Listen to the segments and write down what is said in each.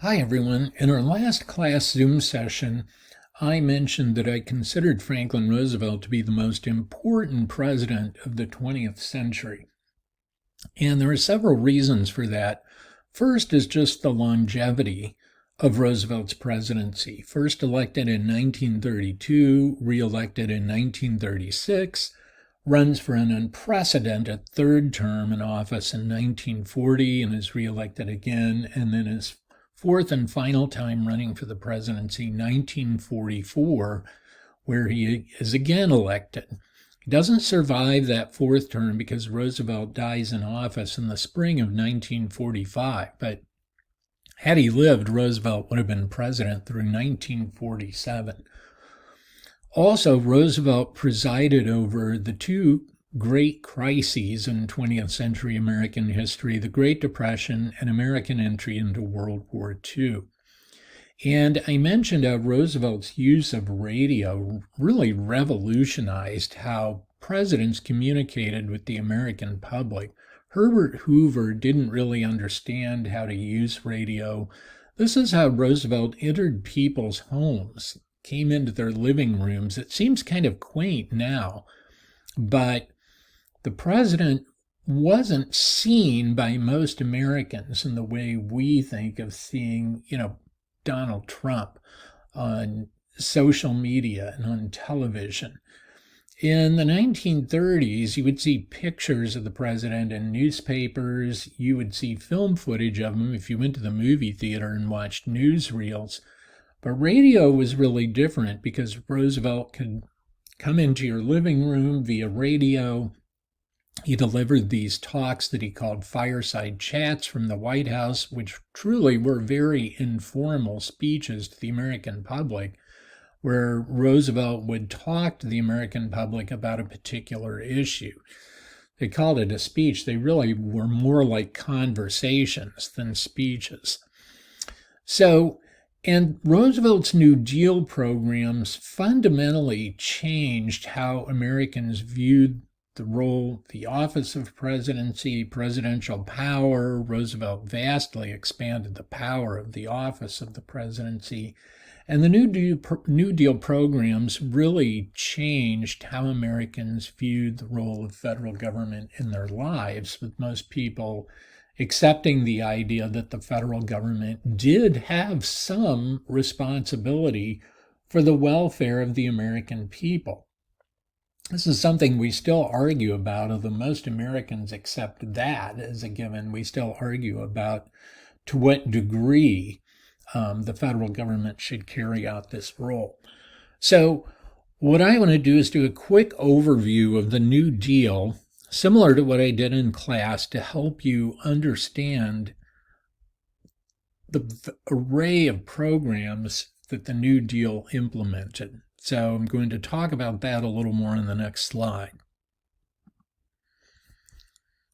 Hi, everyone. In our last class Zoom session, I mentioned that I considered Franklin Roosevelt to be the most important president of the 20th century. And there are several reasons for that. First is just the longevity of Roosevelt's presidency. First elected in 1932, reelected in 1936, runs for an unprecedented third term in office in 1940 and is reelected again, and then his fourth and final time running for the presidency, 1944, where he is again elected. He doesn't survive that fourth term because Roosevelt dies in office in the spring of 1945, but had he lived, Roosevelt would have been president through 1947. Also, Roosevelt presided over the two great crises in 20th century American history, the Great Depression and American entry into World War II. And I mentioned how Roosevelt's use of radio really revolutionized how presidents communicated with the American public. Herbert Hoover didn't really understand how to use radio. This is how Roosevelt entered people's homes, came into their living rooms. It seems kind of quaint now, but the president wasn't seen by most Americans in the way we think of seeing, Donald Trump on social media and on television. In the 1930s, you would see pictures of the president in newspapers. You would see film footage of him if you went to the movie theater and watched newsreels. But radio was really different because Roosevelt could come into your living room via radio. He delivered these talks that he called fireside chats from the White House, which truly were very informal speeches to the American public, where Roosevelt would talk to the American public about a particular issue. They called it a speech. They really were more like conversations than speeches. And Roosevelt's New Deal programs fundamentally changed how Americans viewed the role, the office of presidency, presidential power. Roosevelt vastly expanded the power of the office of the presidency. And the New Deal programs really changed how Americans viewed the role of federal government in their lives, with most people accepting the idea that the federal government did have some responsibility for the welfare of the American people. This is something we still argue about, although most Americans accept that as a given. We still argue about to what degree the federal government should carry out this role. So what I want to do is do a quick overview of the New Deal, similar to what I did in class, to help you understand the array of programs that the New Deal implemented. So I'm going to talk about that a little more in the next slide.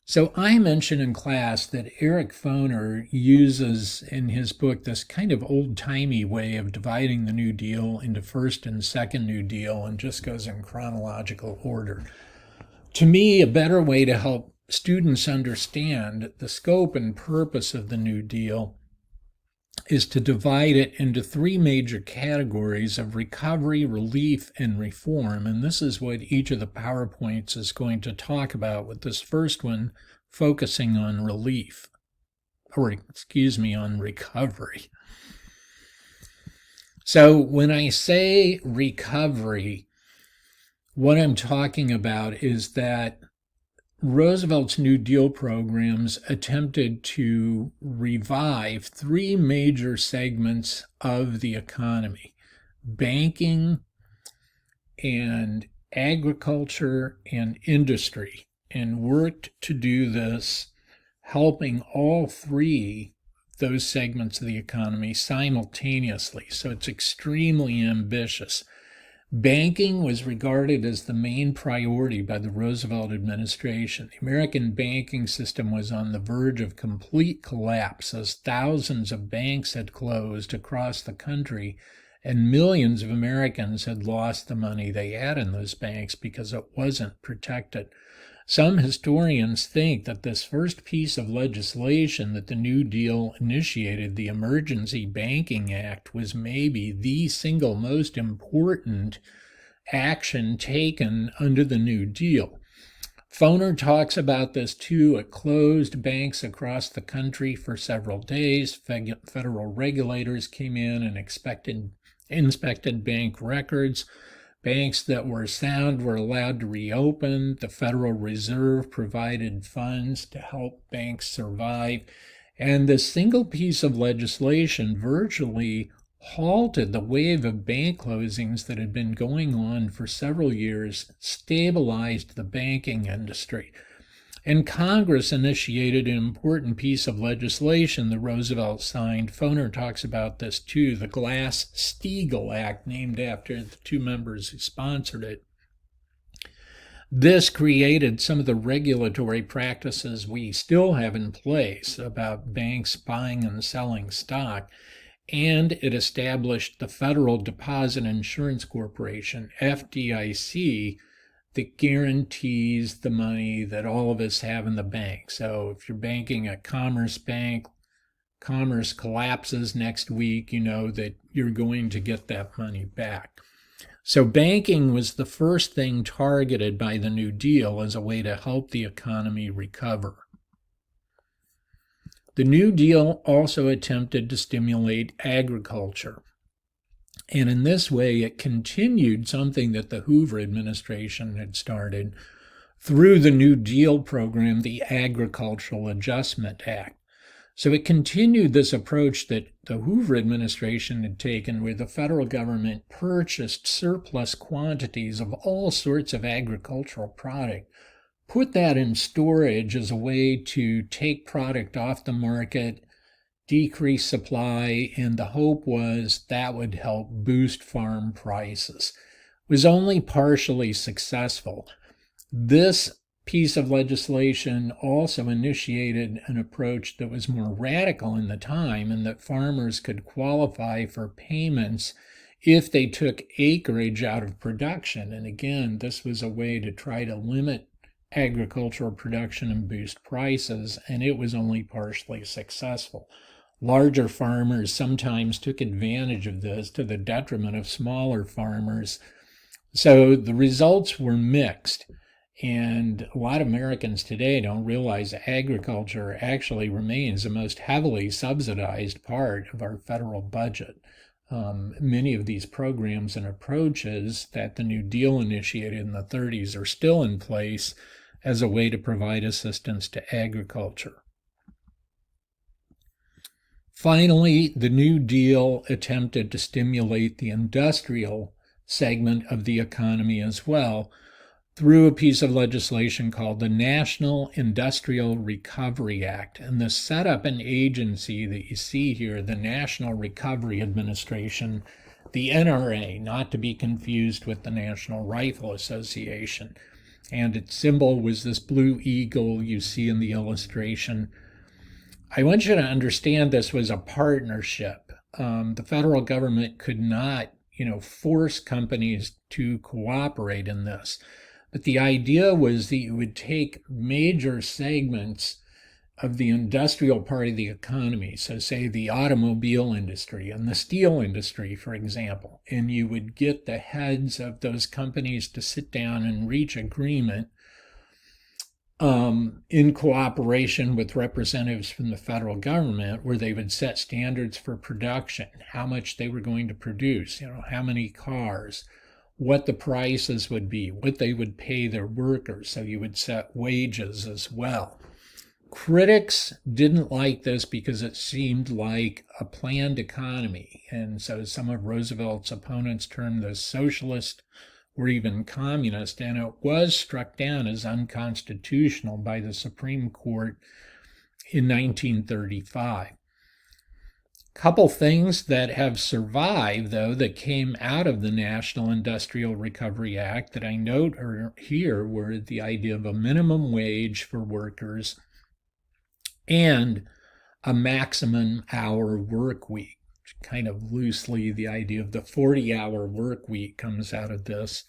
So I mentioned in class that Eric Foner uses in his book this kind of old-timey way of dividing the New Deal into first and second New Deal and just goes in chronological order. To me, a better way to help students understand the scope and purpose of the New Deal is to divide it into three major categories of recovery, relief, and reform. And this is what each of the PowerPoints is going to talk about, with this first one focusing on relief, on recovery. So when I say recovery, what I'm talking about is that Roosevelt's New Deal programs attempted to revive three major segments of the economy: banking and agriculture and industry, and worked to do this, helping all three those segments of the economy simultaneously. So it's extremely ambitious. Banking was regarded as the main priority by the Roosevelt administration. The American banking system was on the verge of complete collapse as thousands of banks had closed across the country, and millions of Americans had lost the money they had in those banks because it wasn't protected. Some historians think that this first piece of legislation that the New Deal initiated, the Emergency Banking Act, was maybe the single most important action taken under the New Deal. Foner talks about this too. It closed banks across the country for several days. Federal regulators came in and inspected bank records. Banks that were sound were allowed to reopen. The Federal Reserve provided funds to help banks survive. And this single piece of legislation virtually halted the wave of bank closings that had been going on for several years, stabilized the banking industry. And Congress initiated an important piece of legislation that Roosevelt signed. Foner talks about this too, the Glass-Steagall Act, named after the two members who sponsored it. This created some of the regulatory practices we still have in place about banks buying and selling stock, and it established the Federal Deposit Insurance Corporation, FDIC, that guarantees the money that all of us have in the bank. So if you're banking at Commerce Bank, Commerce collapses next week, you know that you're going to get that money back. So banking was the first thing targeted by the New Deal as a way to help the economy recover. The New Deal also attempted to stimulate agriculture. And in this way, it continued something that the Hoover administration had started through the New Deal program, the Agricultural Adjustment Act. So it continued this approach that the Hoover administration had taken, where the federal government purchased surplus quantities of all sorts of agricultural product, put that in storage as a way to take product off the market, decrease supply, and the hope was that would help boost farm prices. It was only partially successful. This piece of legislation also initiated an approach that was more radical in the time, and that farmers could qualify for payments if they took acreage out of production. And again, this was a way to try to limit agricultural production and boost prices, and it was only partially successful. Larger farmers sometimes took advantage of this to the detriment of smaller farmers. So the results were mixed. And a lot of Americans today don't realize agriculture actually remains the most heavily subsidized part of our federal budget. Many of these programs and approaches that the New Deal initiated in the 30s are still in place as a way to provide assistance to agriculture. Finally, the New Deal attempted to stimulate the industrial segment of the economy as well through a piece of legislation called the National Industrial Recovery Act. And this set up an agency that you see here, the National Recovery Administration, the NRA, not to be confused with the National Rifle Association. And its symbol was this blue eagle you see in the illustration. I want you to understand this was a partnership. The federal government could not, force companies to cooperate in this. But the idea was that you would take major segments of the industrial part of the economy, so say the automobile industry and the steel industry, for example, and you would get the heads of those companies to sit down and reach agreement in cooperation with representatives from the federal government, where they would set standards for production, how much they were going to produce, how many cars, what the prices would be, what they would pay their workers. So you would set wages as well. Critics didn't like this because it seemed like a planned economy. And so some of Roosevelt's opponents termed this socialist or even communist, and it was struck down as unconstitutional by the Supreme Court in 1935. Couple things that have survived, though, that came out of the National Industrial Recovery Act that I note here were the idea of a minimum wage for workers and a maximum hour work week. Kind of loosely, the idea of the 40-hour work week comes out of this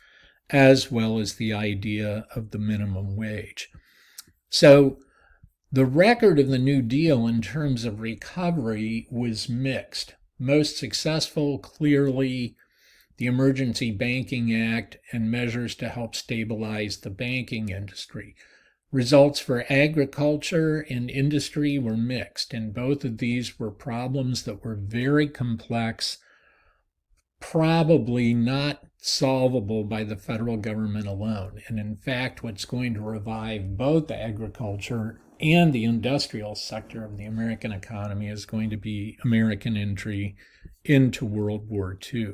as well as the idea of the minimum wage. So the record of the New Deal in terms of recovery was mixed. Most successful, clearly, the Emergency Banking Act and measures to help stabilize the banking industry. Results for agriculture and industry were mixed, and both of these were problems that were very complex, probably not solvable by the federal government alone. And in fact, what's going to revive both agriculture and the industrial sector of the American economy is going to be American entry into World War II.